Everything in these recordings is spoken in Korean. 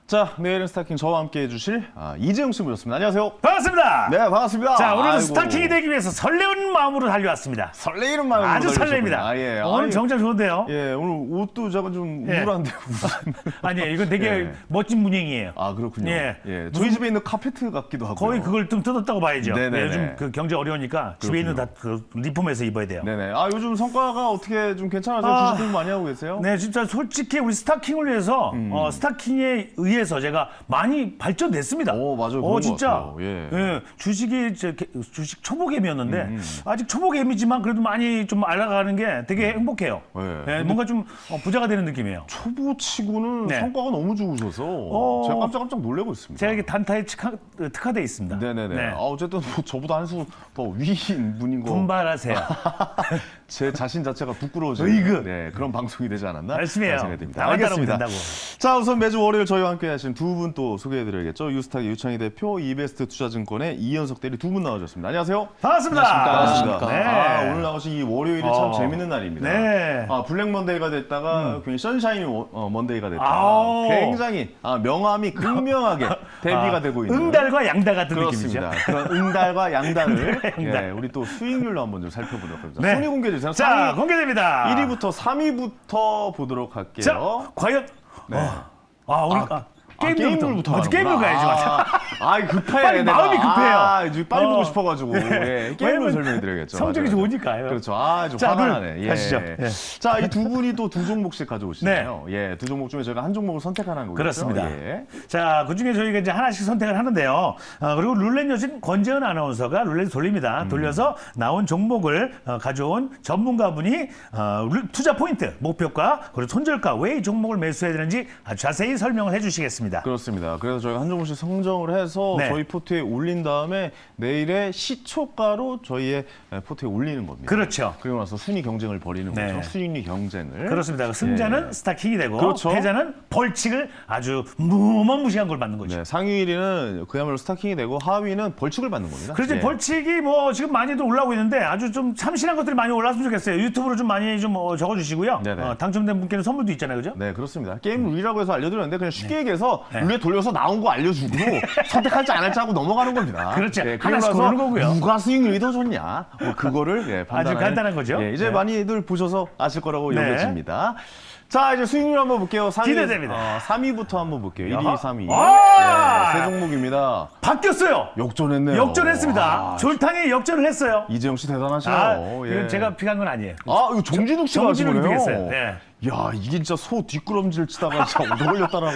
자, 내일은 스타킹 저와 함께 해주실 이재용 씨 모셨습니다. 안녕하세요. 반갑습니다. 네, 반갑습니다. 자, 오늘은 아이고. 스타킹이 되기 위해서 설레는 마음으로 달려왔습니다. 설레이는 마음으로 아주 달려오셨군요. 설렙니다. 예. 오늘 정장 좋은데요? 예, 오늘 옷도 약간 좀 예. 우울한데. 아니에요. 이건 되게 예. 멋진 문양이에요. 아, 그렇군요. 예. 저희 집에 있는 카페트 같기도 하고. 거의 그걸 좀 뜯었다고 봐야죠. 네네네. 요즘 그 경제 어려우니까 집에 있는 다 그 리폼해서 입어야 돼요. 네네. 아, 요즘 성과가 어떻게 좀 괜찮아서요? 주식 공부 많이 하고 계세요? 네, 진짜 솔직히 우리 스타킹을 위해서 스타킹에 의해서 제가 많이 발전됐습니다. 오, 맞아요. 그런 것 진짜. 같아요. 예. 주식이 주식 초보개미였는데 아직 초보개미지만 그래도 많이 좀 알아가는 게 되게 행복해요. 예. 뭔가 좀 부자가 되는 느낌이에요. 초보치고는 네. 성과가 너무 좋으셔서 제가 깜짝 놀라고 있습니다. 제가 이게 단타에 특화돼 있습니다. 네네네. 네. 어쨌든 뭐 저보다 한 수 더 위인 분인 거. 분발하세요. 제 자신 자체가 부끄러워지는 으이그. 네, 그런 방송이 되지 않았나 열심히 해요. 생각이 듭니다. 나만 따라오면 알겠습니다. 된다고. 자, 우선 매주 월요일 저희와 함께 하신 두 분 또 소개해드려야겠죠. 유스탁의 유창희 대표, 이베스트 투자증권의 이현석 대리 두 분 나와주셨습니다. 안녕하세요. 반갑습니다. 반갑습니다. 네. 오늘 나오신 이 월요일이 참 재밌는 날입니다. 네. 블랙 먼데이가 됐다가 괜히 선샤인 먼데이가 됐다가 아오. 굉장히 명암이 극명하게 대비가 되고 있는 응달과 양달 같은 그렇습니다. 느낌이죠. 그런 응달과 양달을 양달. 예, 우리 또 수익률로 한번 좀 살펴보도록 하겠습니다. 네. 순위 공개해 주세요. 자, 공개됩니다. 1위부터 3위부터 보도록 할게요. 자, 과연 오늘 게임물부터 먼저 게임물 가야지. 급해. 빨리 마음이 급해요. 이제 빨리 보고 싶어가지고 네. 게임물 왜냐면 설명해드려야겠죠. 성적이 맞아요. 좋으니까요. 그렇죠. 좀 자, 화가 그럼 나네. 예. 가시죠. 예. 자, 이 두 분이 또 두 종목씩 가져오시네요. 예, 두 종목 중에 저희가 한 종목을 선택하는 거겠죠. 그렇습니다. 예. 자, 그중에 저희가 이제 하나씩 선택을 하는데요. 그리고 룰렛 여신 권재현 아나운서가 룰렛 돌립니다. 돌려서 나온 종목을 가져온 전문가분이 투자 포인트, 목표가 그리고 손절가 왜 이 종목을 매수해야 되는지 아주 자세히 설명을 해주시겠습니다. 그렇습니다. 그래서 저희가 한 종목씩 성정을 해서 네. 저희 포트에 올린 다음에 내일의 시초가로 저희의 포트에 올리는 겁니다. 그렇죠. 그리고 나서 순위 경쟁을 벌이는 네. 거죠. 수익리 경쟁을. 그렇습니다. 승자는 예. 스타킹이 되고 그렇죠. 패자는 벌칙을 아주 무시한 걸 받는 거죠. 네, 상위 1위는 그야말로 스타킹이 되고 하위는 벌칙을 받는 겁니다. 그래서 예. 벌칙이 지금 많이들 올라오고 있는데 아주 좀 참신한 것들이 많이 올라왔으면 좋겠어요. 유튜브로 좀 많이 좀 적어주시고요. 네네. 당첨된 분께는 선물도 있잖아요, 그죠? 네, 그렇습니다. 게임 룰이라고 해서 알려드렸는데 그냥 쉽게 얘기해서 네. 룰에 돌려서 나온 거 알려주고 선택할지 안 할지 하고 넘어가는 겁니다. 그렇죠. 그리고 하나씩 나서 고르는 거고요. 누가 수익률이 더 좋냐 그거를 판단하는 간단한 거죠. 이제 네. 많이들 보셔서 아실 거라고 네. 여겨집니다. 자, 이제 수익률 한번 볼게요. 기대됩니다. 3위부터 한번 볼게요. 1위, 야하. 3위. 와! 네, 세 종목입니다. 바뀌었어요. 역전했네요. 역전했습니다. 와, 졸탄이 역전을 했어요. 이재용 씨 대단하시네요. 예. 이건 제가 픽한 건 아니에요. 이거 정진욱 씨가 하신 정진욱이 거네요. 픽했어요. 네. 야, 이게 진짜 소 뒷구름질 치다가 진짜 얻어 걸렸다라고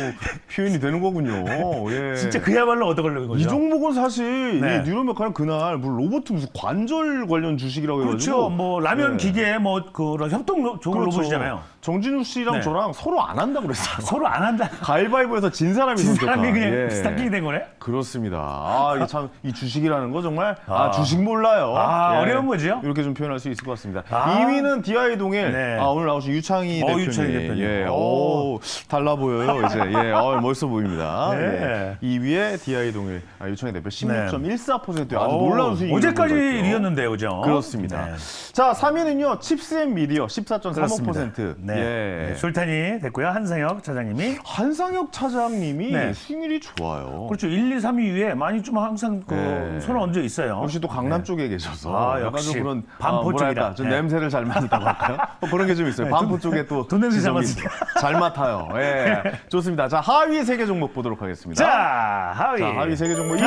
표현이 되는 거군요. 예. 진짜 그야말로 얻어 걸린 거죠. 이 종목은 사실 네. 이 뉴런메카는 그날 로봇 무슨 관절 관련 주식이라고 그렇죠. 해가지고 라면 네. 기계 그런 협동 좋은 그렇죠. 로봇이잖아요. 정진우 씨랑 네. 저랑 서로 안 한다 그랬어요. 서로 안 한다. 가위바위보에서 진 사람이 진 선택한. 사람이 그냥 예. 스타킹이 된 거네. 그렇습니다. 이게 참 이 주식이라는 거 정말 주식 몰라요. 어려운 거죠. 이렇게 좀 표현할 수 있을 것 같습니다. 아. 2위는 DI 동일. 네. 오늘 나오신 유창희 대표님. 유창희 대표님. 예. 오. 달라 보여요. 이제 멋있어 보입니다. 네. 예. 2위에 DI 동일 유창희 대표 16.14%요. 아주 오, 놀라운 수익. 어제까지 1위였는데요, 그죠? 그렇습니다. 네. 자, 3위는요. 칩스앤미디어 14.35%. 네. 예. 네. 졸탄이 됐고요. 한상혁 차장님이. 한상혁 차장님이 네. 수익률이 좋아요. 그렇죠. 1, 2, 3위 위에 많이 좀 항상 네. 손을 얹어 있어요. 역시 또 강남 쪽에 계셔서 약간 역시 좀 그런 반포 쪽이다. 좀 네. 냄새를 잘 맡는다고 할까요? 그런 게 좀 있어요. 반포 쪽에 또 돈 냄새 잘 지점이 잘 맡아요. 예. 좋습니다. 자, 하위 세계 종목 보도록 하겠습니다. 자, 하위. 자, 하위 세계 종목 자,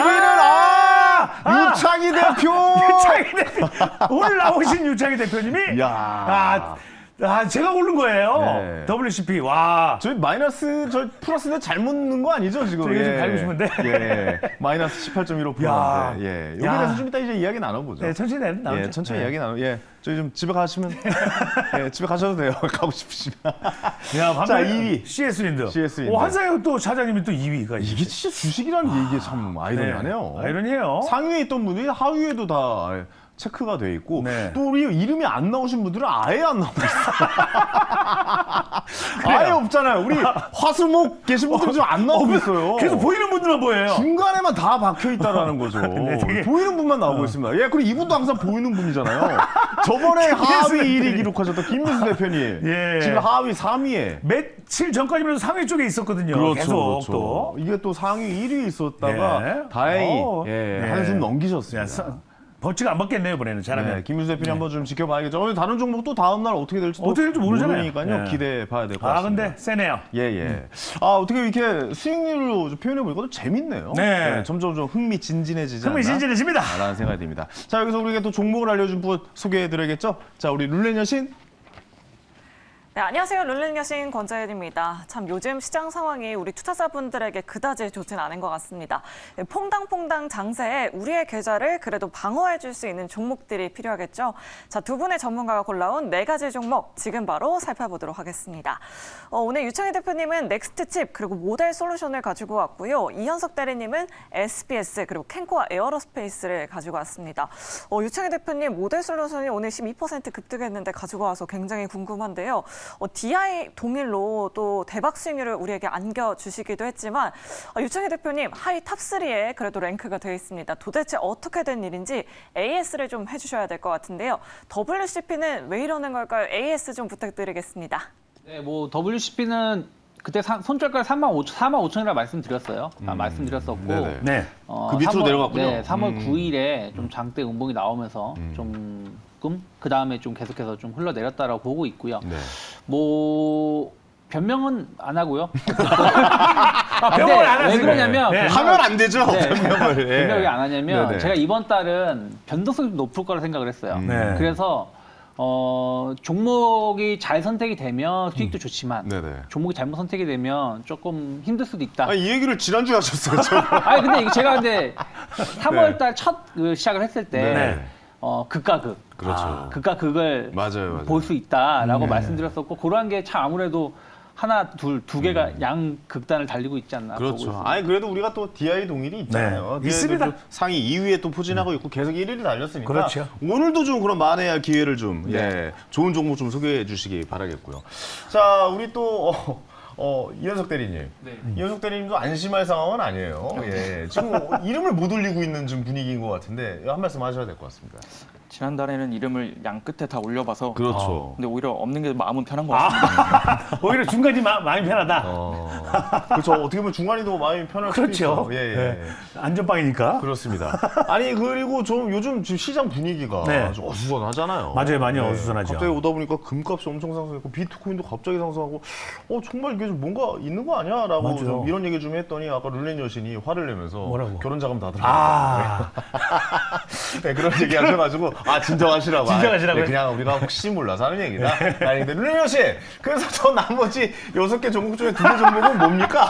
1위는 유창희 대표. 유창희 대표. 오늘 나오신 유창희 대표님이 야. 제가 고른 거예요. 네. WCP. 와. 저희 저 플러스는 잘못 넣은 거 아니죠, 지금? 저희가 좀 갈고 싶은데. 예. 마이너스 18.15%인데. 예. 여기 야. 대해서 좀 이따 이제 이야기 나눠보죠. 네, 천천히 나오죠. 예, 천천히 네. 이야기 나눠. 예. 저희 좀 집에 가시면 예, 집에 가셔도 돼요. 가고 싶으시면. 야, 자, 2위. CS윈드. CS윈드. 한상혁 또 차장님이 또 2위가 이게 진짜 주식이라는 게 이게 참 아이러니하네요. 아이러니해요. 상위에 있던 분들이 하위에도 다 체크가 돼 있고 네. 또 우리 이름이 안 나오신 분들은 아예 안 나오고 있어요. 아예 없잖아요. 우리 화수목 계신 분들은 지금 안 나오고 있어요. 계속 보이는 분들만 보여요. 중간에만 다 박혀 있다라는 거죠. 네, 되게- 보이는 분만 나오고 있습니다. 예, 그리고 이분도 항상 보이는 분이잖아요. 저번에 하위 1위 기록하셨던 김민수 대표님. 예. 지금 하위 3위에. 며칠 전까지만 상위 쪽에 있었거든요. 계속 또. 이게 또 상위 1위에 있었다가 예. 다행히 네. 한숨 넘기셨습니다. 벌칙 안 받겠네요, 이번에는 잘하면. 네, 김민수 대표님 한번 좀 지켜봐야겠죠. 오늘 다른 종목 또 다음 날 어떻게 될지 또 어떻게 될지 모르잖아요. 모르니까요. 예. 기대해 봐야 될 것 아, 같습니다. 근데 세네요. 예. 아, 어떻게 이렇게 수익률로 좀 표현해 보니까 또 재밌네요. 네. 점점 좀 흥미진진해지지 않나? 흥미진진해집니다. 라는 생각이 듭니다. 자, 여기서 우리가 또 종목을 알려준 분 소개해 드려야겠죠? 자, 우리 룰렛 여신. 네, 안녕하세요. 룰렛 여신 권자연입니다. 참 요즘 시장 상황이 우리 투자자분들에게 그다지 좋진 않은 것 같습니다. 네, 퐁당퐁당 장세에 우리의 계좌를 그래도 방어해 줄 수 있는 종목들이 필요하겠죠. 자, 두 분의 전문가가 골라온 4가지 종목 지금 바로 살펴보도록 하겠습니다. 오늘 유창희 대표님은 넥스트칩 그리고 모델 솔루션을 가지고 왔고요. 이현석 대리님은 SBS 그리고 캔코아 에어로스페이스를 가지고 왔습니다. 유창희 대표님 모델 솔루션이 오늘 12% 급등했는데 가지고 와서 굉장히 궁금한데요. DI 동일로 또 대박 수익률을 우리에게 안겨주시기도 했지만 유창희 대표님 하위 탑3에 그래도 랭크가 되어 있습니다. 도대체 어떻게 된 일인지 AS를 좀 해주셔야 될 것 같은데요. WCP는 왜 이러는 걸까요? AS 좀 부탁드리겠습니다. 네, 뭐 WCP는 그때 손절가를 45,000이라 말씀드렸어요. 말씀드렸었고 네네. 네. 그 밑으로 3월, 내려갔군요. 네, 3월 9일에 좀 장대 음봉이 나오면서 조금 그 다음에 좀 계속해서 좀 흘러내렸다라고 보고 있고요. 네. 뭐 변명은 안 하고요. 변명을 안 왜 하시네. 그러냐면 네. 하면 안 되죠. 네. 변명을. 예. 변명을 왜 안 하냐면 네네. 제가 이번 달은 변동성이 좀 높을 거라 생각을 했어요. 네. 그래서 종목이 잘 선택이 되면 수익도 좋지만 네네. 종목이 잘못 선택이 되면 조금 힘들 수도 있다. 이 얘기를 지난주에 하셨어요. 아니 근데 이게 제가 근데 3월달 첫 시작을 했을 때 네. 극과 극, 그렇죠. 극과 극을 맞아요. 볼 수 있다라고 말씀드렸었고 그러한 게 참 아무래도 하나, 두 개가 양 극단을 달리고 있지 않나 보고 그렇죠. 있습니다. 아니 그래도 우리가 또 DI 동일이 있잖아요. 네, 있습니다. 상위 2위에 또 포진하고 있고 계속 1위를 달렸으니까. 그렇죠. 오늘도 좀 그런 만회할 기회를 좀 좋은 종목 좀 소개해 주시기 바라겠고요. 자, 우리 또 이현석 대리님. 네. 이현석 대리님도 안심할 상황은 아니에요. 예. 지금 이름을 못 올리고 있는 좀 분위기인 것 같은데 한 말씀 하셔야 될 것 같습니다. 지난달에는 이름을 양 끝에 다 올려봐서 그렇죠. 근데 오히려 없는 게 마음은 편한 것 같습니다. 오히려 중간이 마음이 편하다. 그렇죠. 어떻게 보면 중간이 더 마음이 편할 수도 그렇죠. 있죠. 예. 네. 안전빵이니까. 그렇습니다. 아니 그리고 좀 요즘 지금 시장 분위기가 네. 좀 어수선하잖아요. 맞아요, 많이 어수선하죠. 갑자기 오다 보니까 금값이 엄청 상승했고 비트코인도 갑자기 상승하고 정말 이게 좀 뭔가 있는 거 아니야라고 맞아요. 좀 이런 얘기 좀 했더니 아까 룰렛 여신이 화를 내면서 뭐라고? 결혼 자금 다 들어갔다. 네, 그런 얘기 하셔가지고 진정하시라고. 진정하시라고요? 네, 그냥 우리가 혹시 몰라서 하는 얘기다. 아니 근데 룰렛 여신 그래서 저 나머지 6개 종목 중에 2개 종목은 뭡니까?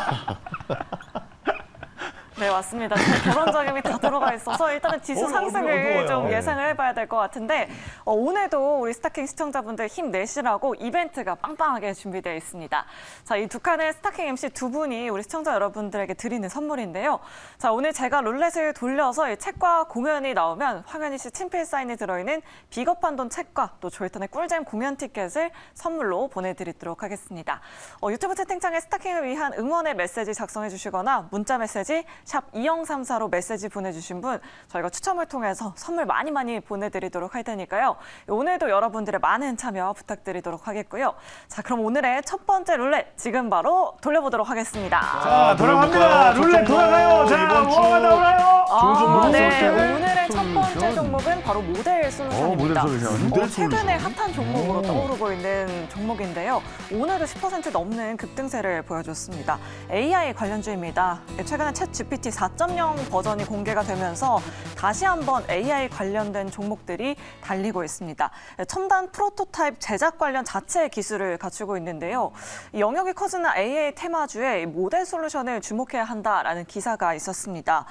네, 맞습니다. 결혼 자금이 다 들어가 있어서 일단은 지수 상승을 어려워요. 좀 네. 예상을 해봐야 될 것 같은데 오늘도 우리 스타킹 시청자분들 힘내시라고 이벤트가 빵빵하게 준비되어 있습니다. 자, 이 두 칸의 스타킹 MC 두 분이 우리 시청자 여러분들에게 드리는 선물인데요. 자, 오늘 제가 룰렛을 돌려서 이 책과 공연이 나오면 황현희 씨 친필 사인이 들어있는 비겁한 돈 책과 또 조이턴의 꿀잼 공연 티켓을 선물로 보내드리도록 하겠습니다. 유튜브 채팅창에 스타킹을 위한 응원의 메시지 작성해 주시거나 문자 메시지 샵 2034로 메시지 보내주신 분 저희가 추첨을 통해서 선물 많이 보내드리도록 할 테니까요. 오늘도 여러분들의 많은 참여 부탁드리도록 하겠고요. 자, 그럼 오늘의 첫 번째 룰렛 지금 바로 돌려보도록 하겠습니다. 자, 돌아갑니다. 룰렛 돌아가요. 자, 이번 주 뭐가 나오나요? 좋은 종목 네, 선택을 오늘의 첫 번째 종목은 바로 모델 솔루션입니다. 모델 솔루션. 최근에 핫한 종목으로 떠오르고 있는 종목인데요. 오늘도 10% 넘는 급등세를 보여줬습니다. AI 관련주입니다. 최근에 챗 GPT 4.0 버전이 공개가 되면서 다시 한번 AI 관련된 종목들이 달리고 있습니다. 첨단 프로토타입 제작 관련 자체 기술을 갖추고 있는데요. 이 영역이 커지는 AI 테마주에 모델 솔루션을 주목해야 한다라는 기사가 있었습니다.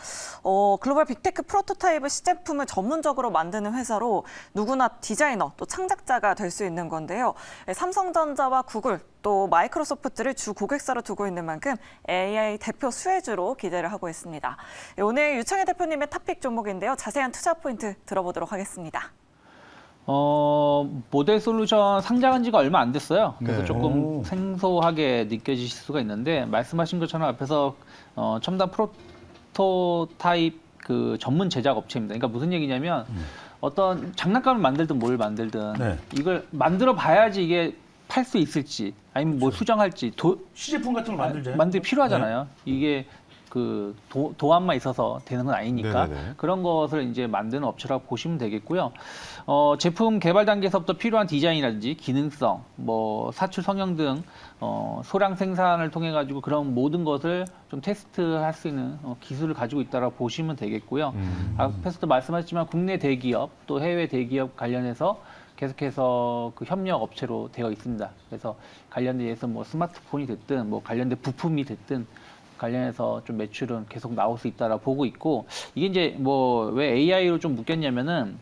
글로벌 빅테크 프로토타입을 시제품을 전문적으로 만드는 회사로 누구나 디자이너 또 창작자가 될 수 있는 건데요. 삼성전자와 구글 또 마이크로소프트를 주 고객사로 두고 있는 만큼 AI 대표 수혜주로 기대를 하고 있습니다. 오늘 유창희 대표님의 탑픽 종목인데요. 자세한 투자 포인트 들어보도록 하겠습니다. 모델 솔루션 상장한 지가 얼마 안 됐어요. 그래서 네. 조금 생소하게 느껴지실 수가 있는데 말씀하신 것처럼 앞에서 첨단 프로토타입 그 전문 제작 업체입니다. 그러니까 무슨 얘기냐면 어떤 장난감을 만들든 뭘 만들든 네. 이걸 만들어 봐야지 이게 팔 수 있을지 아니면 뭐 수정할지 시제품 같은 걸 만들잖아요. 만들기 필요하잖아요. 이게 그 도안만 있어서 되는 건 아니니까 네네네. 그런 것을 이제 만드는 업체라고 보시면 되겠고요. 제품 개발 단계에서부터 필요한 디자인이라든지 기능성, 뭐 사출 성형 등 소량 생산을 통해 가지고 그런 모든 것을 좀 테스트할 수 있는 기술을 가지고 있다라고 보시면 되겠고요. 앞에서도 말씀하셨지만 국내 대기업 또 해외 대기업 관련해서 계속해서 그 협력 업체로 되어 있습니다. 그래서 관련돼서 뭐 스마트폰이 됐든 뭐 관련된 부품이 됐든 관련해서 좀 매출은 계속 나올 수 있다라 보고 있고 이게 이제 뭐 왜 AI로 좀 묶였냐면은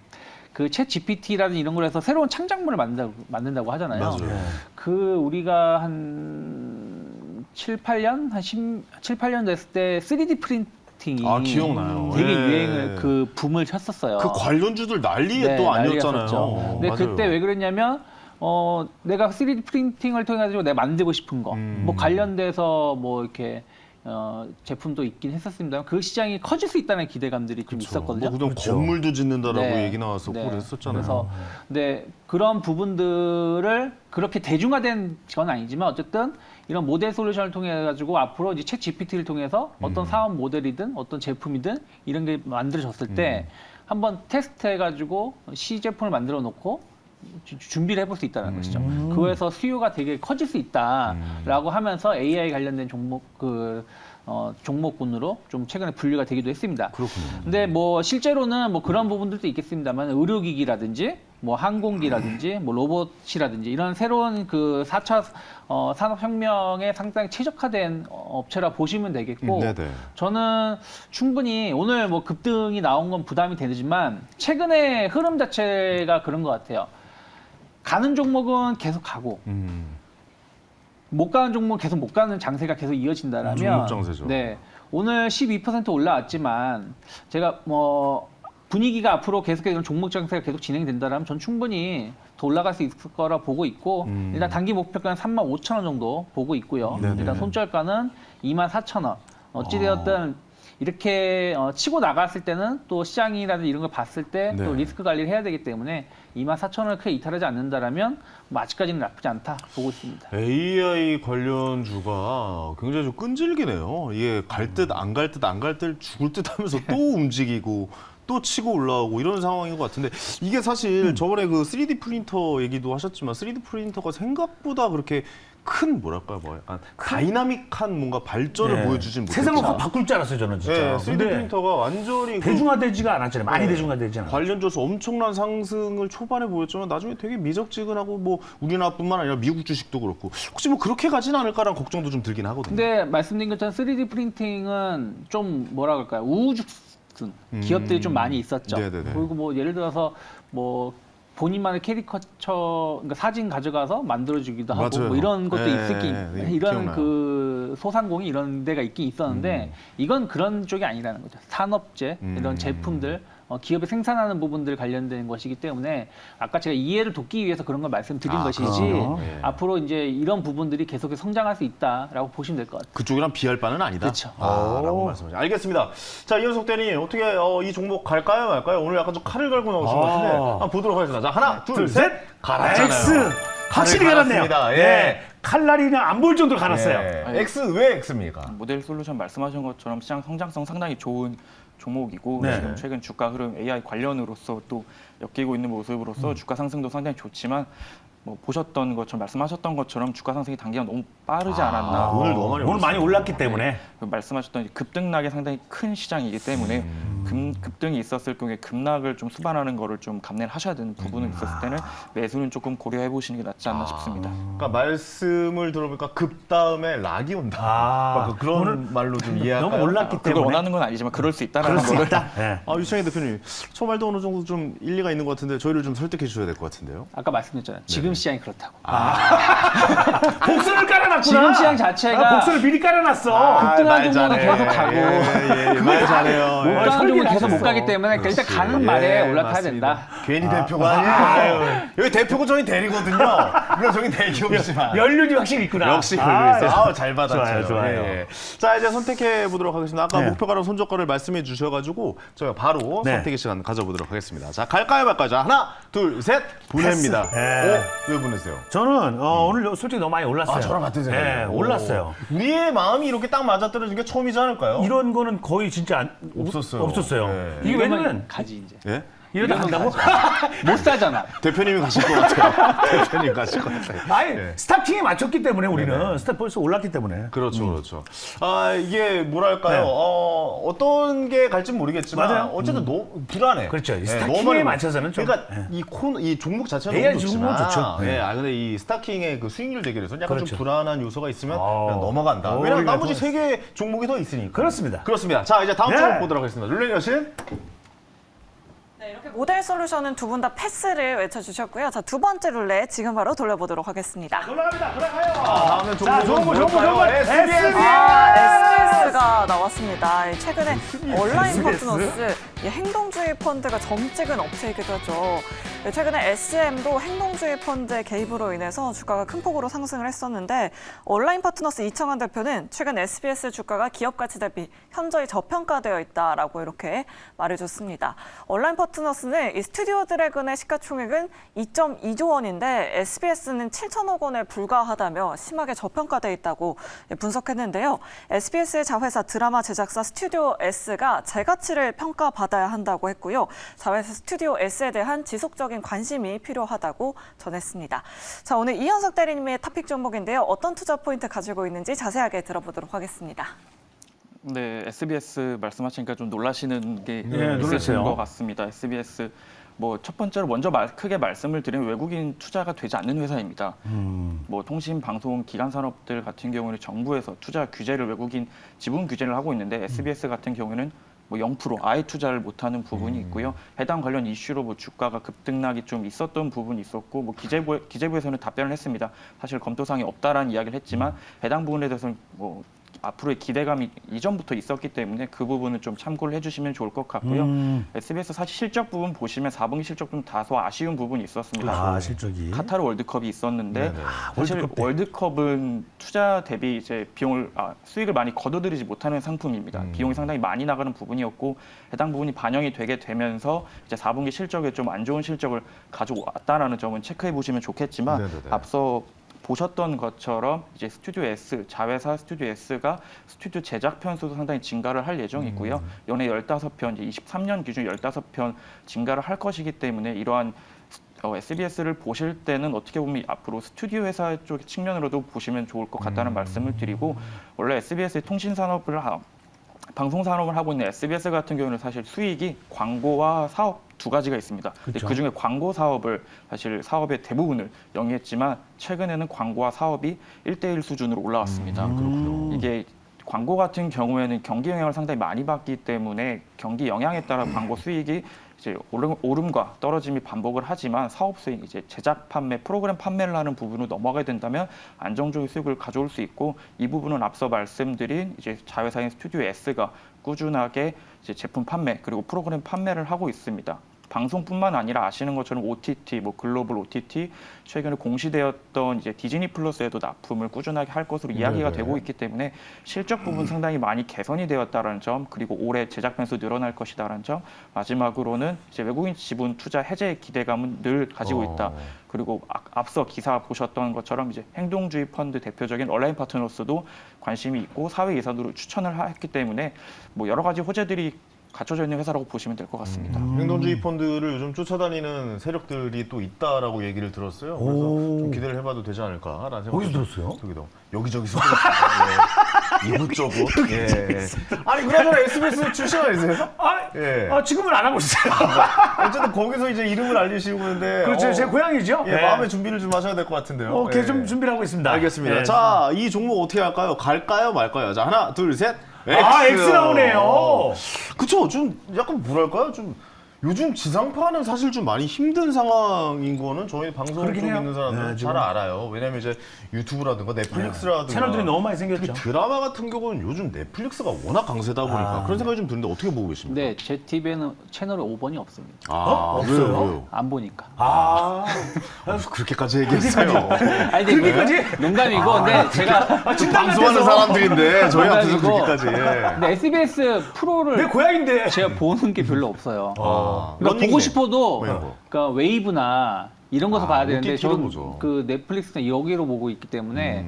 그 챗 GPT라든 이런 걸 해서 새로운 창작물을 만든다고 하잖아요. 맞아요. 그 우리가 한 7, 8년? 한 7, 8년 됐을 때 3D 프린팅이 아, 기억나요. 되게 네. 유행을 그 붐을 쳤었어요. 그 관련주들 난리에 네, 또 난리가 아니었잖아요. 났었죠. 근데 맞아요. 그때 왜 그랬냐면 내가 3D 프린팅을 통해 가지고 내가 만들고 싶은 거, 뭐 관련돼서 뭐 이렇게 제품도 있긴 했었습니다만 그 시장이 커질 수 있다는 기대감들이 좀 있었거든요. 뭐 그냥 건물도 짓는다라고 네. 얘기 나왔었고 네. 그랬었잖아요. 그래서 근데 그런 부분들을 그렇게 대중화된 건 아니지만 어쨌든 이런 모델 솔루션을 통해 가지고 앞으로 이제 챗 GPT를 통해서 어떤 사업 모델이든 어떤 제품이든 이런 게 만들어졌을 때 한번 테스트해 가지고 시제품을 만들어 놓고 준비를 해볼 수 있다는 것이죠. 그래서 수요가 되게 커질 수 있다라고 하면서 AI 관련된 종목군으로 좀 최근에 분류가 되기도 했습니다. 그렇군요. 근데 뭐 실제로는 뭐 그런 부분들도 있겠습니다만 의료기기라든지 뭐 항공기라든지 뭐 로봇이라든지 이런 새로운 그 4차 산업혁명에 상당히 최적화된 업체라 보시면 되겠고 네네. 저는 충분히 오늘 뭐 급등이 나온 건 부담이 되지만 최근의 흐름 자체가 그런 것 같아요. 가는 종목은 계속 가고 못 가는 종목은 계속 못 가는 장세가 계속 이어진다라면 종목 장세죠. 네, 오늘 12% 올라왔지만 제가 뭐 분위기가 앞으로 계속해서 이런 종목 장세가 계속 진행된다면 전 충분히 더 올라갈 수 있을 거라 보고 있고 일단 단기 목표가는 35,000원 정도 보고 있고요. 네네. 일단 손절가는 24,000원. 어찌되었든 이렇게 치고 나갔을 때는 또 시장이라든지 이런 걸 봤을 때 또 네. 리스크 관리를 해야 되기 때문에 24,000원을 크게 이탈하지 않는다라면 뭐 아직까지는 나쁘지 않다 보고 있습니다. AI 관련주가 굉장히 좀 끈질기네요. 이게 갈 듯 안 갈 듯 안 갈 듯 죽을 듯 하면서 또 움직이고 또 치고 올라오고 이런 상황인 것 같은데 이게 사실 저번에 그 3D 프린터 얘기도 하셨지만 3D 프린터가 생각보다 그렇게 큰 뭐랄까 뭐 약간 다이나믹한 뭔가 발전을 네. 보여주진 못했죠. 세상을 확 바꿀 줄 알았어요 저는 진짜. 네, 3D 근데 프린터가 완전히 그 대중화되지가 않았잖아요. 많이 네. 대중화되지 않았어요. 관련주에서 엄청난 상승을 초반에 보였지만 나중에 되게 미적지근하고 뭐 우리나라뿐만 아니라 미국 주식도 그렇고 혹시 뭐 그렇게 가진 않을까라는 걱정도 좀 들긴 하거든요. 근데 말씀드린 것처럼 3D 프린팅은 좀 뭐라 그럴까요? 우후죽순 기업들이 좀 많이 있었죠. 네네네. 그리고 뭐 예를 들어서 뭐 본인만의 캐리커처, 그러니까 사진 가져가서 만들어주기도 하고 맞아요. 뭐 이런 것도 네, 있었긴 네, 이런 기억나요. 그 소상공인 이런 데가 있긴 있었는데 이건 그런 쪽이 아니라는 거죠. 산업재 이런 제품들 기업이 생산하는 부분들 관련된 것이기 때문에 아까 제가 이해를 돕기 위해서 그런 걸 말씀드린 것이지 그렇군요. 네. 앞으로 이제 이런 부분들이 계속해서 성장할 수 있다라고 보시면 될 것 같아요. 그쪽이랑 비할 바는 아니다. 그렇죠. 라고 말씀하시죠. 알겠습니다. 자, 이현석 대리 어떻게 이 종목 갈까요, 말까요? 오늘 약간 좀 칼을 갈고 나오신 것 같은데 한번 보도록 하겠습니다. 자, 하나, 둘, 셋. 갈았잖아요. X 확실히 갈았네요. 갈았습니다. 예. 네. 칼날이 그냥 안 보일 정도로 갈았어요. 예. X 왜 X입니까? 모델 솔루션 말씀하신 것처럼 시장 성장성 상당히 좋은 종목이고 네. 지금 최근 주가 흐름 AI 관련으로서 또 엮이고 있는 모습으로서 주가 상승도 상당히 좋지만 뭐 보셨던 것처럼 말씀하셨던 것처럼 주가 상승이 단기가 너무 빠르지 않았나. 오늘 너무 많이 오늘 많이 올랐기 때문에 그 말씀하셨던 급등락이 상당히 큰 시장이기 때문에 그 급등이 있었을 경우에 급락을 좀 수반하는 거를 좀 감내를 하셔야 되는 부분이 있었을 때는 매수는 조금 고려해 보시는 게 낫지 않나 싶습니다. 그러니까 말씀을 들어보니까 급 다음에 락이 온다. 그러니까 그런 오늘 말로 좀 이해할까요? 너무 올랐기 그걸 때문에. 원하는 건 아니지만 그럴 수 있다라는 그럴 수 거를 있다. 예. 유창희 대표님, 저 말도 어느 정도 좀 일리가 있는 것 같은데 저희를 좀 설득해 주셔야 될 것 같은데요. 아까 말씀드렸잖아요. 지금 시장이 그렇다고. 복선을 깔아놨구나. 지금 시장 자체가 복선을 미리 깔아놨어. 급등한 종목은 계속 가고 말 잘해요. 못 가는 종목은 계속 못 설계를 가기 때문에 일단 가는 말에 올라타야 된다. 괜히 대표가 아니에요. 여기 대표고 저희 대리거든요. 물론 저희 대기업이지만. 연륜이 확실히 있구나. 역시 걸려 있어요. 잘 받았죠. 좋아요, 좋아요. 예. 자, 이제 선택해 보도록 하겠습니다. 아까 네. 목표가랑 손절가를 말씀해 주셔가지고 저희가 바로 네. 선택의 시간 가져보도록 하겠습니다. 자, 갈까요, 말까요? 자, 하나, 둘, 셋. 분해입니다. 패스. 예. 왜 보내세요? 저는 오늘 솔직히 너무 많이 올랐어요. 저랑 같은 생각이에요. 예, 올랐어요. 우리의 마음이 이렇게 딱 맞아떨어진 게 처음이지 않을까요? 이런 거는 거의 진짜 없었어요. 없었어요. 네. 이게 왜냐면 가지 이제. 예? 이러다 간다고? 못 사잖아. 대표님이 가실 것 같아요. 대표님 가실 것 같아요. 아니 네. 스타팅에 맞췄기 때문에 우리는 스타 벌써 올랐기 때문에. 그렇죠, 그렇죠. 아, 이게 뭐랄까요? 네. 어떤 게 갈지 모르겠지만 맞아요. 어쨌든 너무 불안해. 그렇죠. 이 네, 스타킹에 너무 많이 맞춰서는 좀. 그러니까 네. 이 종목 자체는 AI 너무 좋지만, 종목은 좋죠. 예, 네. 근데 이 스타킹의 그 수익률 대결에서 약간 그렇죠. 좀 불안한 요소가 있으면 아. 그냥 넘어간다. 오, 왜냐면 이거 나머지 또- 세 개 종목이 더 있으니까. 그렇습니다. 그렇습니다. 자, 이제 다음 네. 종목 보도록 하겠습니다. 룰렛 여신. 네, 이렇게 모델 솔루션은 두 분 다 패스를 외쳐주셨고요. 자, 두 번째 룰렛 지금 바로 돌려보도록 하겠습니다. 올라갑니다. 돌아가요. 다음은 자, 좋은 거, 좋은 거, 좋은 거. SBS. SBS가 나왔습니다. 최근에 온라인 SBS? 파트너스 행동주의 펀드가 점 찍은 업체이기도 하죠. 최근에 SM도 행동주의 펀드의 개입으로 인해서 주가가 큰 폭으로 상승을 했었는데 온라인 파트너스 이청환 대표는 최근 SBS 주가가 기업 가치 대비 현저히 저평가되어 있다라고 이렇게 말해줬습니다. 온라인 파트너스는 이 스튜디오 드래곤의 시가총액은 2.2조 원인데 SBS는 7천억 원에 불과하다며 심하게 저평가되어 있다고 분석했는데요. SBS의 자회사 드라마 제작사 스튜디오 S가 재가치를 평가받아야 한다고 했고요. 자회사 스튜디오 S에 대한 지속적인 관심이 필요하다고 전했습니다. 자, 오늘 이현석 대리님의 토픽 종목인데요. 어떤 투자 포인트 가지고 있는지 자세하게 들어보도록 하겠습니다. 네, SBS 말씀하시니까 좀 놀라시는 게 네, 있으신 놀랐어요. 것 같습니다. SBS 뭐 첫 번째로 먼저 크게 말씀을 드리면 외국인 투자가 되지 않는 회사입니다. 뭐 통신, 방송, 기관 산업들 같은 경우는 정부에서 투자 규제를 외국인 지분 규제를 하고 있는데 SBS 같은 경우는 뭐 0% 아예 투자를 못하는 부분이 있고요. 해당 관련 이슈로 뭐 주가가 급등락이 좀 있었던 부분이 있었고 뭐 기재부에서는 답변을 했습니다. 사실 검토사항이 없다라는 이야기를 했지만 해당 부분에 대해서는 뭐 앞으로의 기대감이 이전부터 있었기 때문에 그 부분을 좀 참고를 해주시면 좋을 것 같고요. SBS 사실 실적 부분 보시면 4분기 실적 좀 다소 아쉬운 부분이 있었습니다. 아, 실적이. 카타르 월드컵이 있었는데 네네. 사실 월드컵 때. 월드컵은 투자 대비 이제 수익을 많이 거둬들이지 못하는 상품입니다. 비용이 상당히 많이 나가는 부분이었고 해당 부분이 반영이 되게 되면서 이제 4분기 실적에 좀 안 좋은 실적을 가져왔다라는 점은 체크해 보시면 좋겠지만 네네네. 앞서 보셨던 것처럼 이제 스튜디오 S, 자회사 스튜디오 S가 스튜디오 제작 편수도 상당히 증가를 할 예정이고요. 연에 15편, 이제 23년 기준 15편 증가를 할 것이기 때문에 이러한 SBS를 보실 때는 어떻게 보면 앞으로 스튜디오 회사 쪽 측면으로도 보시면 좋을 것 같다는 말씀을 드리고 원래 SBS의 통신 산업을 방송 산업을 하고 있는 SBS 같은 경우는 사실 수익이 광고와 사업 두 가지가 있습니다. 근데 그렇죠. 그중에 광고 사업을 사실 사업의 대부분을 영위했지만 최근에는 광고와 사업이 1대1 수준으로 올라왔습니다. 그렇군요. 이게 광고 같은 경우에는 경기 영향을 상당히 많이 받기 때문에 경기 영향에 따라 광고 수익이 이제 오름과 떨어짐이 반복을 하지만 사업 수익, 이제 제작 판매, 프로그램 판매를 하는 부분으로 넘어가게 된다면 안정적인 수익을 가져올 수 있고 이 부분은 앞서 말씀드린 이제 자회사인 스튜디오 S가 꾸준하게 이제 제품 판매 그리고 프로그램 판매를 하고 있습니다. 방송뿐만 아니라 아시는 것처럼 OTT, 뭐 글로벌 OTT, 최근에 공시되었던 이제 디즈니 플러스에도 납품을 꾸준하게 할 것으로 이야기가 네네. 되고 있기 때문에 실적 부분 상당히 많이 개선이 되었다는 점, 그리고 올해 제작 편수 늘어날 것이다라는 점, 마지막으로는 이제 외국인 지분 투자 해제의 기대감은 늘 가지고 있다. 그리고 앞서 기사 보셨던 것처럼 이제 행동주의 펀드 대표적인 온라인 파트너스도 관심이 있고 사회 예산으로 추천을 했기 때문에 뭐 여러 가지 호재들이 갖춰져 있는 회사라고 보시면 될 것 같습니다. 행동주의 펀드를 요즘 쫓아다니는 세력들이 또 있다라고 얘기를 들었어요. 그래서 오. 좀 기대를 해봐도 되지 않을까라는 생각이 어디서 들었어요? 여기저기서 들었습니다. 이곳저곳. 예. 아니 그나저나 SBS 출신 아니세요? 예. 지금은 안 하고 있어요. 어쨌든 거기서 이제 이름을 알리시고 있는데. 그렇죠. 제 고향이죠. 예, 마음의 준비를 좀 하셔야 될 것 같은데요. 오케이, 예. 좀 준비를 하고 있습니다. 알겠습니다. 예. 자, 이 종목 어떻게 할까요? 갈까요, 말까요? 자, 하나, 둘, 셋. X 나오네요. 그쵸. 좀 약간 뭐랄까요? 좀 요즘 지상파는 사실 좀 많이 힘든 상황인 거는 저희 방송 쪽에 그러긴 해요. 있는 사람들은 네, 잘 지금. 알아요. 왜냐면 이제 유튜브라든가 넷플릭스라든가 채널들이 너무 많이 생겼죠. 드라마 같은 경우는 요즘 넷플릭스가 워낙 강세다 보니까 그런 생각이 좀 드는데 어떻게 보고 계십니까? 네, 제 TV에는 채널 5번이 없습니다. 없어요? 왜요? 안 보니까. 그렇게까지 얘기했어요. 아니, 근데 농담이고, 근데 제가 방송하는 사람들인데 저희 앞에서 농담이고, 그렇게까지. 근데 SBS 프로를 내 고향인데. 제가 보는 게 별로 없어요. 그러니까 런닝맨. 보고 싶어도 뭐 이런 거. 그러니까 웨이브나 이런 것도 봐야 되는데 OTT 로 저는 보죠. 그 넷플릭스나 여기로 보고 있기 때문에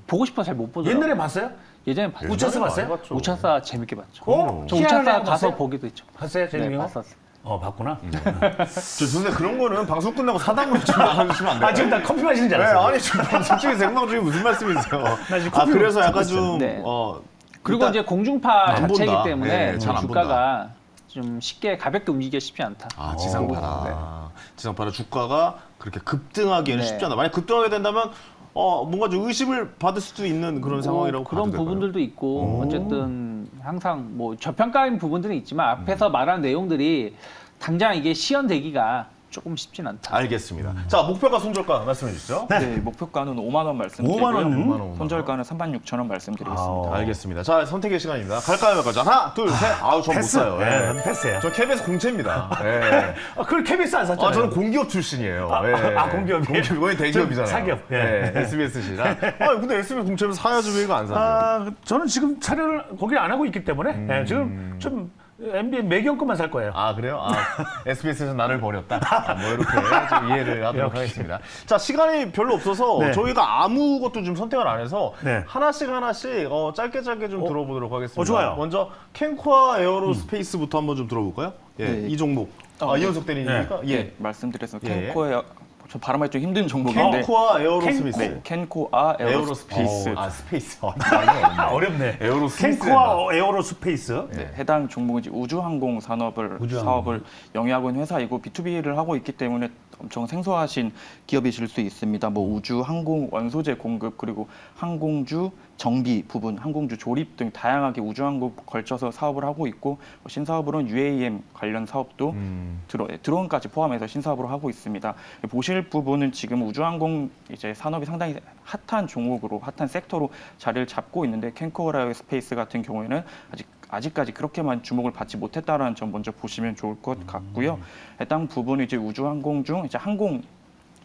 보고 싶어서 잘 못 보더라고요. 옛날에 봤어요? 예전에 봤어요. 우차사 봤어요? 우차사 재밌게 봤죠. 저 희한한 우차사 거 가서 봤어요? 보기도 했죠. 봤어요, 네, 재밌는 거? 봤었어요. 봤구나. 근데 그런 거는 방송 끝나고 사당으로 좀 나눠주시면 안 돼요? 지금 나 커피 마시는 줄 네, 알았어요. 아니 지금 방송 중에 생방 중에 무슨 말씀이세요? 나 지금 커피 그래서 약간 먹고 있어요. 좀 네. 일단 그리고 이제 공중파 안 자체이기 본다. 때문에 네, 잘안 주가가 좀 쉽게 가볍게 움직이기가 쉽지 않다. 지상파라. 지상파라 주가가 그렇게 급등하기에는 네. 쉽지 않아. 만약 급등하게 된다면 뭔가 좀 의심을 받을 수도 있는 그런 상황이라고 그런 봐도 될까요? 부분들도 있고 어쨌든 항상 뭐 저평가인 부분들은 있지만 앞에서 말한 내용들이 당장 이게 시연되기가 조금 쉽진 않다. 알겠습니다. 자, 목표가 손절가 말씀해 주시죠. 네, 목표가는 5만 원 말씀드리고요. 5만 원? 5만 원. 손절가는 36,000원 말씀드리겠습니다. 알겠습니다. 자, 선택의 시간입니다. 갈까요, 말까요? 자, 하나, 둘, 셋. 전 못 패스. 사요. 예. 네, 패스예요. 저 KBS 공채입니다. 예. 그걸 KBS 안 샀잖아요. 저는 공기업 출신이에요. 예. 공기업이에요? 공기업이 대기업이잖아요. 저 사기업. 예. SBS시라. 근데 SBS 공채에서 사야지 왜 이거 안 사요? 저는 지금 촬영을 거기 안 하고 있기 때문에 지금 좀 MBN 매경권만 살 거예요. 그래요? SBS에서 나를 버렸다? 뭐 이렇게 좀 이해를 하도록 하겠습니다. 자, 시간이 별로 없어서 네. 저희가 아무것도 좀 선택을 안 해서 네. 하나씩 짧게 좀 들어보도록 하겠습니다. 좋아요. 먼저 캔코아 에어로스페이스부터 한번 좀 들어볼까요? 예, 네. 이 종목. 이현석 대리님입니까? 예. 예, 말씀드렸습니다. 예. 캔코에 저 발음하기 좀 힘든 종목인데 캔코아 에어로스페이스. 네, 캔코아 에어로스페이스. 스페이스. 어렵네. 에어로스페이스. 캔코아 에어로스페이스. 네, 해당 종목은 이제 우주항공 산업을 사업을 영위하고 있는 회사이고 B2B를 하고 있기 때문에 엄청 생소하신 기업이실 수 있습니다. 뭐 우주 항공 원소재 공급 그리고 항공주 정비 부분, 항공주 조립 등 다양하게 우주항공 걸쳐서 사업을 하고 있고 신사업으로는 UAM 관련 사업도 드론까지 포함해서 신사업으로 하고 있습니다. 보실 부분은 지금 우주항공 이제 산업이 상당히 핫한 종목으로 핫한 섹터로 자리를 잡고 있는데 캔코아 에어스페이스 같은 경우에는 아직까지 그렇게만 주목을 받지 못했다라는 점 먼저 보시면 좋을 것 같고요. 해당 부분이 이제 우주항공 중 이제 항공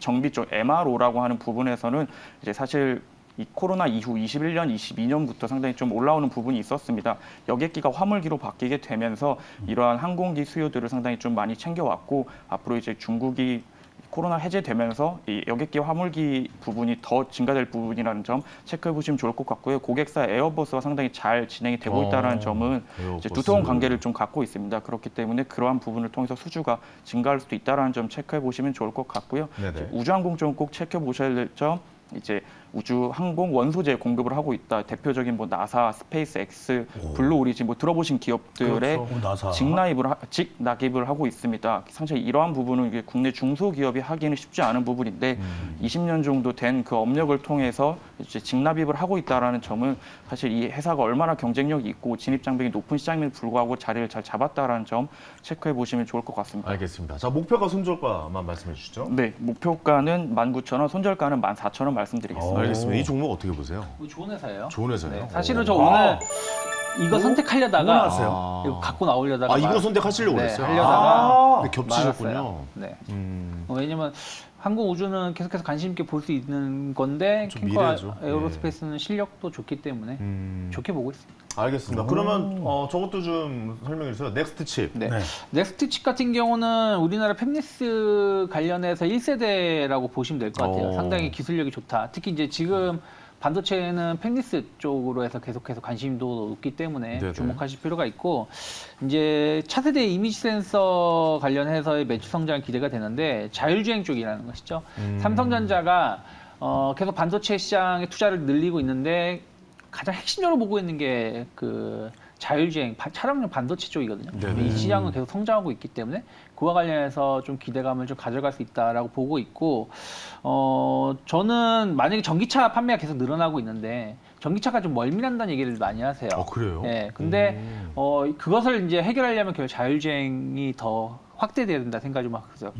정비 쪽 MRO라고 하는 부분에서는 이제 사실 이 코로나 이후 21년, 22년부터 상당히 좀 올라오는 부분이 있었습니다. 여객기가 화물기로 바뀌게 되면서 이러한 항공기 수요들을 상당히 좀 많이 챙겨왔고 앞으로 이제 중국이 코로나 해제되면서 이 여객기 화물기 부분이 더 증가될 부분이라는 점 체크해 보시면 좋을 것 같고요. 고객사 에어버스가 상당히 잘 진행이 되고 있다는 점은 이제 두터운 관계를 좀 갖고 있습니다. 그렇기 때문에 그러한 부분을 통해서 수주가 증가할 수도 있다는 점 체크해 보시면 좋을 것 같고요. 우주항공 쪽 꼭 체크해 보셔야 될 점 이제 우주 항공 원소재 공급을 하고 있다. 대표적인 뭐 나사, 스페이스X, 블루 오리진 뭐 들어보신 기업들의 나사. 직납입을 하고 있습니다. 사실 이러한 부분은 이게 국내 중소기업이 하기는 쉽지 않은 부분인데 20년 정도 된 그 업력을 통해서 이제 직납입을 하고 있다라는 점은 사실 이 회사가 얼마나 경쟁력이 있고 진입 장벽이 높은 시장임에도 불구하고 자리를 잘 잡았다라는 점 체크해 보시면 좋을 것 같습니다. 알겠습니다. 자, 목표가 손절가만 말씀해 주시죠. 네, 목표가는 19,000원, 손절가는 14,000원 말씀드리겠습니다. 알겠습니다. 이 종목 어떻게 보세요? 좋은 회사예요. 좋은 회사예요. 네, 사실은 저 오늘 이거 선택하려다가 뭐 나왔어요? 이거 갖고 나오려다가 이거 선택하시려고 네, 그랬어요. 하려다가 근데 겹치셨군요. 말았어요. 네. 왜냐면 항공 우주는 계속해서 관심 있게 볼 수 있는 건데 좀 캔코아 미래죠. 에어로스페이스는 실력도 좋기 때문에 좋게 보고 있습니다. 알겠습니다. 그러면 저것도 좀 설명해 주세요. 넥스트 칩. 네. 넥스트 칩 같은 경우는 우리나라 팹리스 관련해서 1세대라고 보시면 될 것 같아요. 상당히 기술력이 좋다. 특히 이제 지금 반도체는 팹리스 쪽으로 해서 계속해서 관심도 높기 때문에 네네. 주목하실 필요가 있고 이제 차세대 이미지 센서 관련해서의 매출 성장 기대가 되는데 자율주행 쪽이라는 것이죠. 삼성전자가 계속 반도체 시장에 투자를 늘리고 있는데 가장 핵심적으로 보고 있는 게 그 자율주행, 차량용 반도체 쪽이거든요. 네네. 이 시장은 계속 성장하고 있기 때문에 그와 관련해서 좀 기대감을 좀 가져갈 수 있다라고 보고 있고, 저는 만약에 전기차 판매가 계속 늘어나고 있는데 전기차가 좀 멀미난다는 얘기를 많이 하세요. 그래요? 네, 근데 그것을 이제 해결하려면 결국 자율주행이 더 확대돼야 된다 생각이 막 있어요.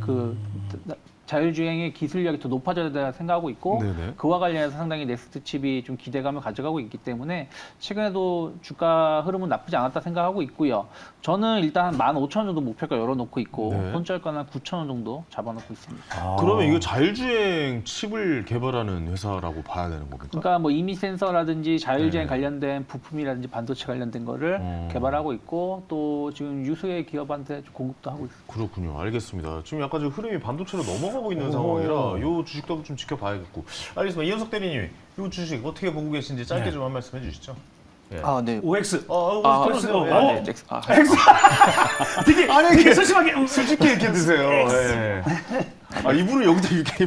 자율주행의 기술력이 더 높아져야 된다 생각하고 있고, 네네. 그와 관련해서 상당히 넥스트 칩이 좀 기대감을 가져가고 있기 때문에 최근에도 주가 흐름은 나쁘지 않았다 생각하고 있고요. 저는 일단 15,000원 정도 목표가 열어놓고 있고, 네. 손절가는 9,000원 정도 잡아놓고 있습니다. 그러면 이거 자율주행 칩을 개발하는 회사라고 봐야 되는 겁니까? 그러니까 뭐 이미 센서라든지 자율주행 네. 관련된 부품이라든지 반도체 관련된 거를 개발하고 있고, 또 지금 유수의 기업한테 공급도 하고 있습니다. 그렇군요. 알겠습니다. 지금 약간 지금 흐름이 반도체로 넘어가고 있는 상황이라 요 주식도 좀 지켜봐야겠고. 알겠습니다. 이현석 대리님, 요 주식 어떻게 보고 계신지 짧게 네. 좀 한 말씀 해주시죠. 예. 네. OX. 네, 넥스. 되게 소심하게. 솔직히 이렇게 드세요. 예. 이분은 여기다 이렇게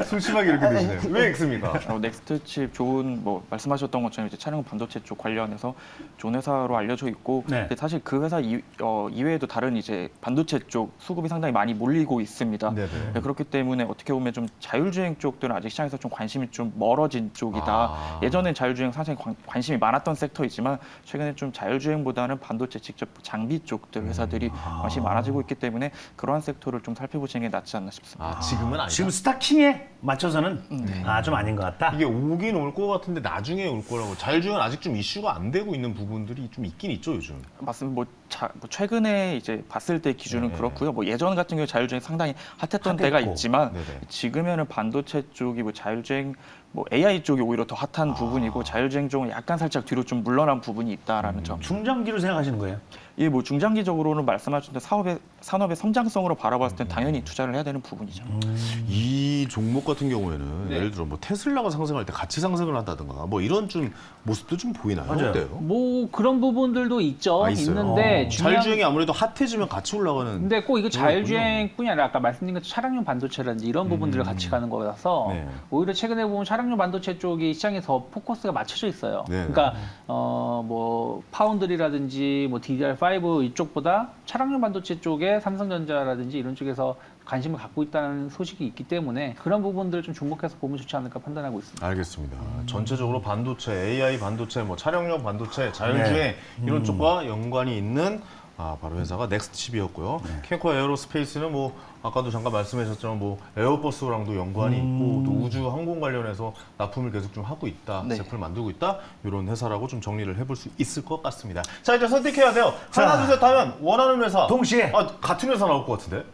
소심하게 이렇게 드시네요. 왜 X입니까? 넥스트 칩 좋은 뭐 말씀하셨던 것처럼 이제 차량 반도체 쪽 관련해서 좋은 회사로 알려져 있고, 네. 근데 사실 그 회사 이외에도 다른 이제 반도체 쪽 수급이 상당히 많이 몰리고 있습니다. 네네. 네, 그렇기 때문에 어떻게 보면 좀 자율주행 쪽들은 아직 시장에서 좀 관심이 좀 멀어진 쪽이다. 예전엔 자율주행 상당히 관심이 많았던 섹터이지만 최근에 좀 자율주행보다는 반도체 직접 장비 쪽들 회사들이 관심이 많아지고 있기 때문에 그러한 섹터를 좀 살펴보시는 게 낫지 않나 싶습니다. 지금은 아니다. 지금 스타킹에 맞춰서는 좀 아닌 것 같다. 이게 오긴 올 것 같은데 나중에 올 거라고. 자율주행은 아직 좀 이슈가 안 되고 있는 부분들이 좀 있긴 있죠, 요즘. 맞습니다. 뭐 최근에 이제 봤을 때 기준은 네. 그렇고요. 뭐 예전 같은 경우 자율주행 상당히 핫했던 핫했고. 때가 있지만 네네. 지금에는 반도체 쪽이 뭐 자율주행 뭐 AI 쪽이 오히려 더 핫한 부분이고 자율주행 쪽은 약간 살짝 뒤로 좀 물러난 부분이 있다라는 점. 중장기로 생각하시는 거예요? 예, 뭐 중장기적으로는 말씀하신 대 산업의 성장성으로 바라봤을 땐 당연히 투자를 해야 되는 부분이죠. 이 종목 같은 경우에는 네. 예를 들어 뭐 테슬라가 상승할 때 같이 상승을 한다든가 뭐 이런 좀 모습도 좀 보이나요? 맞아요. 어때요? 뭐 그런 부분들도 있죠. 있어요? 있는데 중요한 자율주행이 아무래도 핫해지면 같이 올라가는. 근데 꼭 이거 자율주행뿐이 아니라 아까 말씀드린 것처럼 차량용 반도체라든지 이런 부분들을 같이 가는 거라서 네. 오히려 최근에 보면 차량용 반도체 쪽이 시장에 더 포커스가 맞춰져 있어요. 네. 그러니까 뭐 파운드리라든지 뭐 DDR5 이쪽보다 차량용 반도체 쪽에 삼성전자라든지 이런 쪽에서 관심을 갖고 있다는 소식이 있기 때문에 그런 부분들을 좀 주목해서 보면 좋지 않을까 판단하고 있습니다. 알겠습니다. 전체적으로 반도체, AI 반도체, 뭐 차량용 반도체, 자율주행 이런 쪽과 연관이 있는 바로 회사가 넥스트칩이었고요. 캔코 에어로스페이스는 뭐 아까도 잠깐 말씀하셨지만 뭐 에어버스랑도 연관이 있고 또 우주 항공 관련해서 납품을 계속 좀 하고 있다, 네. 제품을 만들고 있다 이런 회사라고 좀 정리를 해볼 수 있을 것 같습니다. 자 이제 선택해야 돼요. 하나 둘 셋 하면 원하는 회사 동시에. 같은 회사 나올 것 같은데?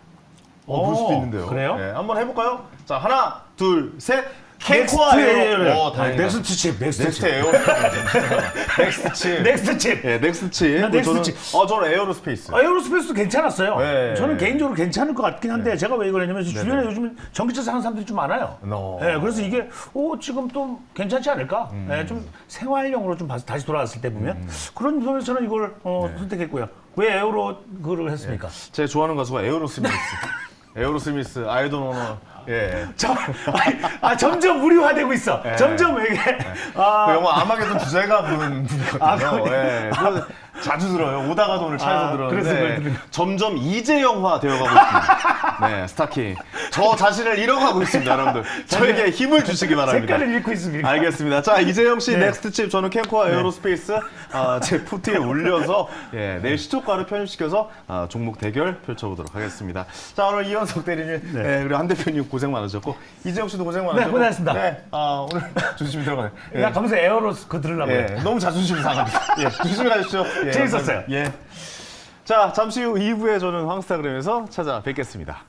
그럴 수도 있는데요. 그래요? 네, 한번 해볼까요? 자 하나 둘 셋. 캔코아 에어로. 다행이다. 넥스트 칩, 넥스트 넥스트 칩. 에어. 넥스트 칩. 넥스트 칩. 예, 넥스트 칩. 나 넥스트 저는, 칩. 저는 에어로스페이스. 에어로스페이스도 괜찮았어요. 네. 저는 개인적으로 괜찮을 것 같긴 한데 제가 왜 그러냐면 주변에 요즘 전기차 사는 사람들이 좀 많아요. 그래서 이게 지금 또 괜찮지 않을까? 좀 생활용으로 좀 다시 돌아왔을 때 보면 그런 점에서 저는 이걸 선택했고요. 왜 에어로 그걸 했습니까? 제가 좋아하는 가수가 에어로스미스. 에어로스미스, I don't know. 예. 점점 무료화되고 있어. 점점 이게 그 영화 아마게돈 주제가 부른 분이거든요. 예. 그거 자주 들어요. 오다가도 오늘 차에서 그래서 그걸 들었는데 들은 점점 이재영화 되어가고 있습니다. 네, 스타킹. 저 자신을 잃어가고 있습니다, 여러분들. 저에게 힘을 주시기 바랍니다. 색깔을 잃고 있습니다. 알겠습니다. 자, 이재영 씨 네. 넥스트 칩, 저는 캔코아 에어로스페이스 제 푸트에 올려서 내일 시초가를 편입시켜서 종목 대결 펼쳐보도록 하겠습니다. 자, 오늘 이현석 대리님 그리고 한 대표님 고생 많으셨고 이재영 씨도 고생 많으셨고 고생하셨습니다. 네, 오늘 조심히 들어가네요. 나 가면서 에어로 그거 들으려고요. 예, 너무 자존심 상합니다. 예, 조심히 가십시오. 예, 재밌었어요. 예. 자, 잠시 후 2부에 저는 황스타그램에서 찾아뵙겠습니다.